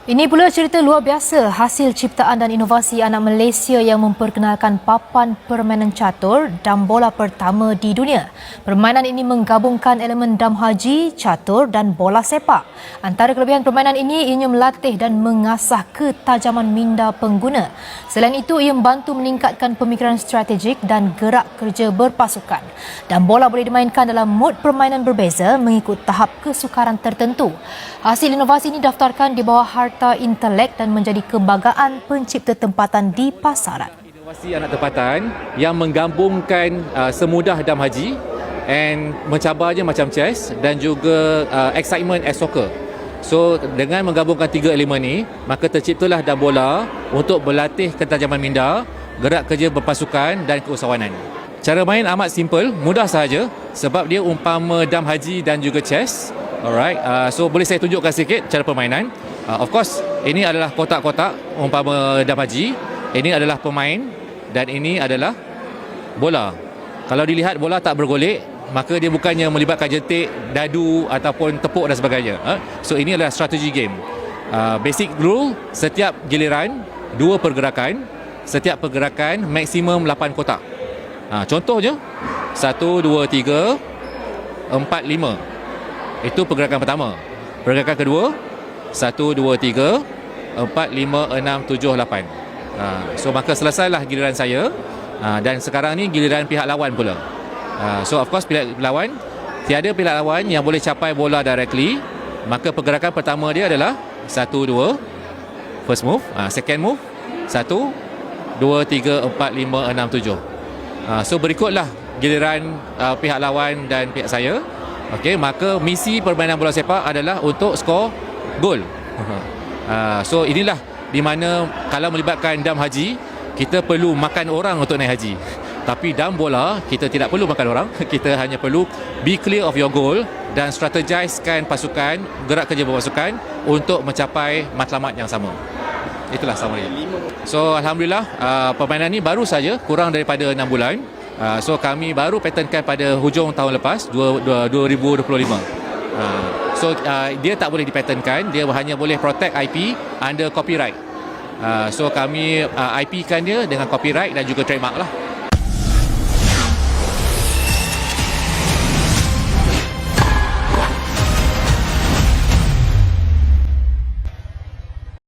Ini pula cerita luar biasa hasil ciptaan dan inovasi anak Malaysia yang memperkenalkan papan permainan catur dam bola pertama di dunia. Permainan ini menggabungkan elemen dam haji, catur dan bola sepak. Antara kelebihan permainan ini ianya melatih dan mengasah ketajaman minda pengguna. Selain itu, ia membantu meningkatkan pemikiran strategik dan gerak kerja berpasukan. Dam bola boleh dimainkan dalam mod permainan berbeza mengikut tahap kesukaran tertentu. Hasil inovasi ini daftarkan di bawah Harta Intelek dan menjadi kebanggaan pencipta tempatan di pasaran. Inovasi anak tempatan yang menggabungkan semudah dam haji and mencabarnya macam chess dan juga excitement as soccer. So dengan menggabungkan tiga elemen ni, maka terciptalah dam bola untuk berlatih ketajaman minda, gerak kerja berpasukan dan keusahawanan. Cara main amat simple, mudah sahaja sebab dia umpama dam haji dan juga chess. Alright, so boleh saya tunjukkan sikit cara permainan. Of course, ini adalah kotak-kotak umpama dam haji. Ini adalah pemain dan ini adalah bola. Kalau dilihat bola tak bergolek, maka dia bukannya melibatkan jentik, dadu ataupun tepuk dan sebagainya. So ini adalah strategi game. Basic rule, setiap giliran 2 pergerakan. Setiap pergerakan maksimum 8 kotak. Contohnya 1, 2, 3, 4, 5. Itu pergerakan pertama. Pergerakan kedua 1, 2, 3, 4, 5, 6, 7, 8. So maka selesailah giliran saya. Dan sekarang ni giliran pihak lawan pula. So of course pihak lawan, tiada pihak lawan yang boleh capai bola directly. Maka pergerakan pertama dia adalah 1, 2, first move. Second move 1, 2, 3, 4, 5, 6, 7. So berikutlah giliran pihak lawan dan pihak saya. Okey, maka misi permainan bola sepak adalah untuk skor gol. So inilah di mana kalau melibatkan dam haji, kita perlu makan orang untuk naik haji. Tapi dam bola, kita tidak perlu makan orang. Kita hanya perlu be clear of your goal dan strategisekan pasukan, gerak kerja berpasukan untuk mencapai matlamat yang sama. Itulah summary. So alhamdulillah, permainan ni baru saja, kurang daripada 6 bulan. So kami baru patentkan pada hujung tahun lepas 2025. So dia tak boleh dipatentkan, dia hanya boleh protect IP under copyright. So kami IP kan dia dengan copyright dan juga trademark lah.